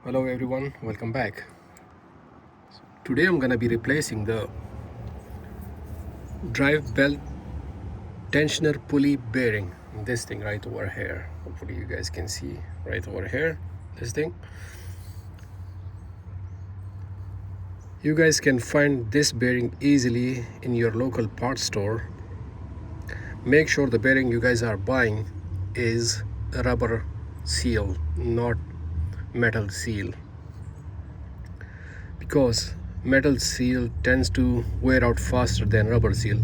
Hello everyone, welcome back. Today I'm gonna be replacing the drive belt tensioner pulley bearing. This thing right over here. Hopefully you guys can see right over here. This thing. You guys can find this bearing easily in your local parts store. Make sure the bearing you guys are buying is a rubber seal, not metal seal, because metal seal tends to wear out faster than rubber seal.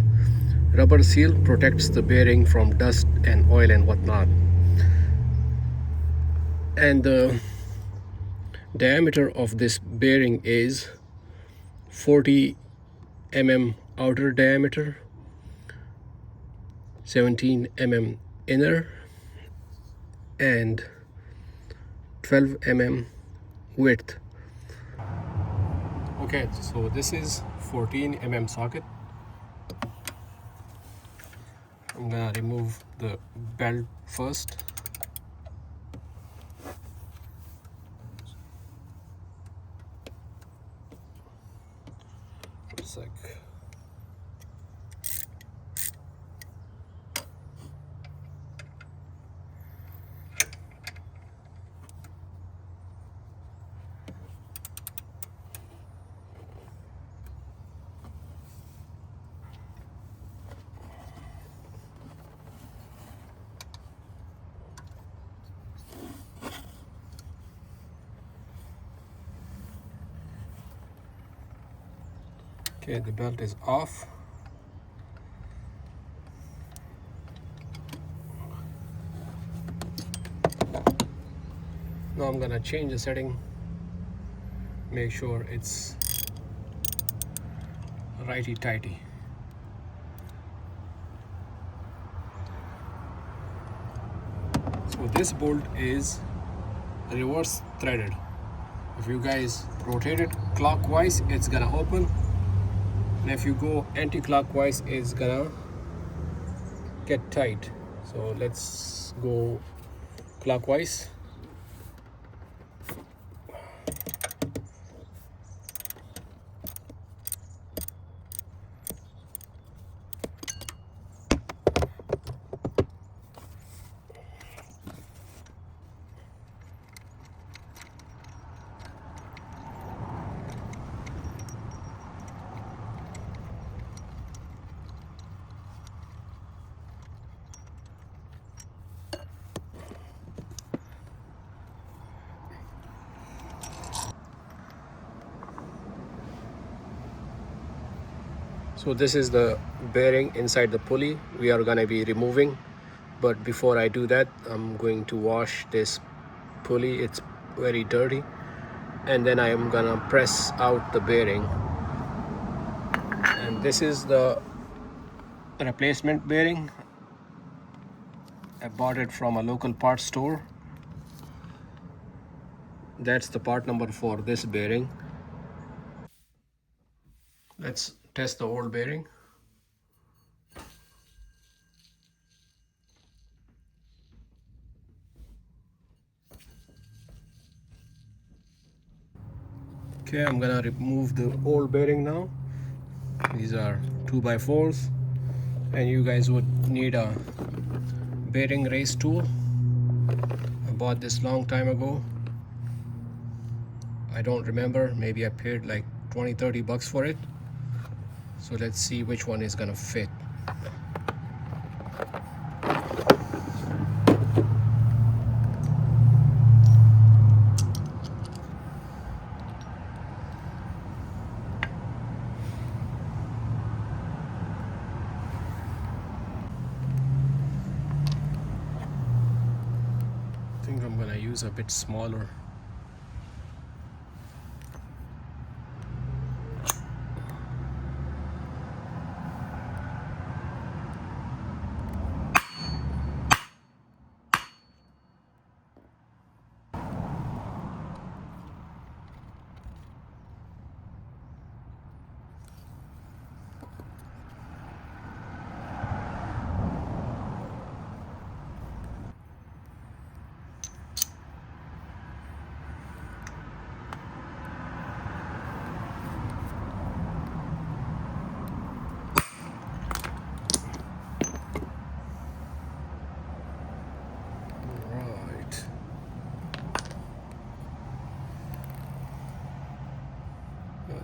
Rubber seal protects the bearing from dust and oil and whatnot. And the diameter of this bearing is 40 mm outer diameter, 17 mm inner, and 12 mm width. Okay, so this is 14 mm socket. I'm gonna remove the belt first. One sec. Okay, the belt is off. Now I'm gonna change the setting. Make sure it's righty-tighty. So this bolt is reverse threaded. If you guys rotate it clockwise, it's gonna open. And if you go anti-clockwise, it's gonna get tight. So let's go clockwise. So this is the bearing inside the pulley we are gonna be removing. But before I do that, I'm going to wash this pulley. It's very dirty. And then I am gonna press out the bearing. And this is the replacement bearing. I bought it from a local parts store. That's the part number for this bearing. Let's test the old bearing. Okay, I'm gonna remove the old bearing now. These are 2x4s, and you guys would need a bearing race tool. I bought this long time ago. I don't remember, maybe I paid like 20-30 bucks for it. So let's see which one is gonna fit. I think I'm gonna use a bit smaller.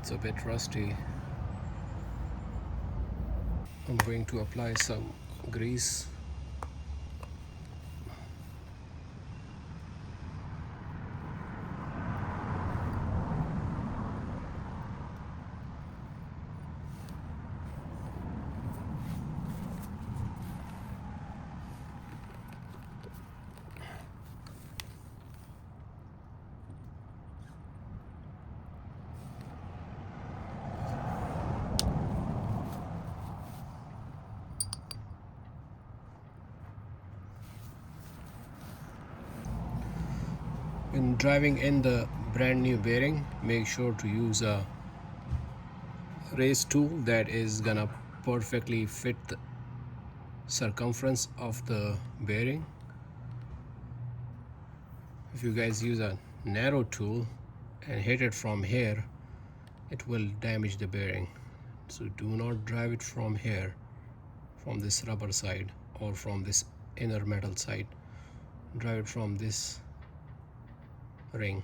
It's a bit rusty. I'm going to apply some grease. When driving in the brand new bearing, make sure to use a raise tool that is gonna perfectly fit the circumference of the bearing. If you guys use a narrow tool and hit it from here, it will damage the bearing. So do not drive it from here, from this rubber side or from this inner metal side. Drive it from this ring.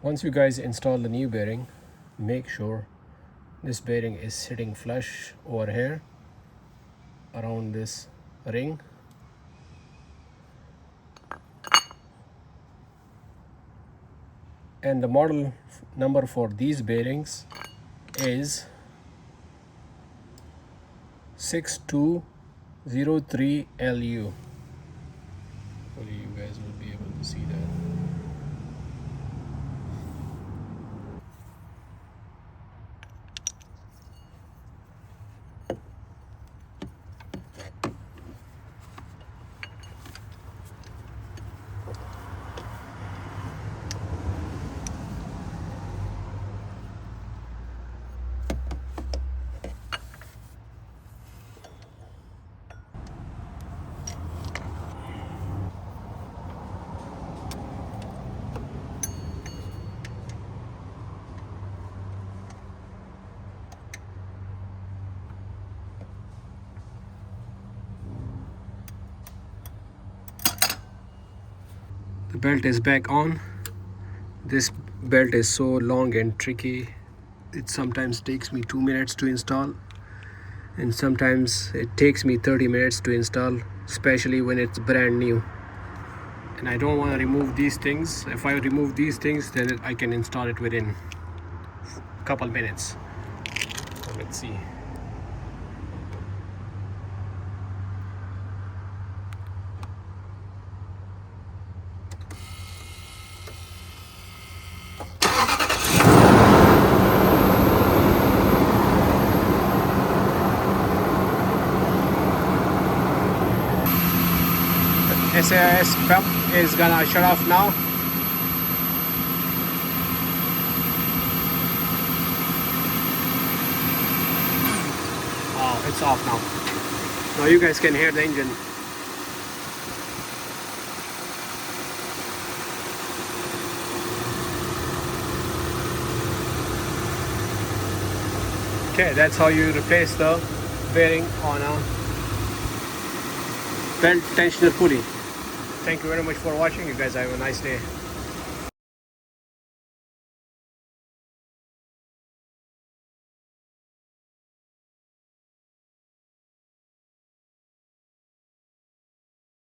Once you guys install the new bearing, make sure this bearing is sitting flush over here around this ring. And the model number for these bearings is 6203LU. Hopefully you guys will be able to see that. The belt is back on. This belt is so long and tricky. It sometimes takes me 2 minutes to install, and sometimes it takes me 30 minutes to install, especially when it's brand new. And I don't want to remove these things. If I remove these things, then I can install it within a couple minutes. So let's see. SAS pump is gonna shut off now. Oh, it's off now. Now you guys can hear the engine. Okay, that's how you replace the bearing on a belt tensioner pulley. Thank you very much for watching. You guys have a nice day.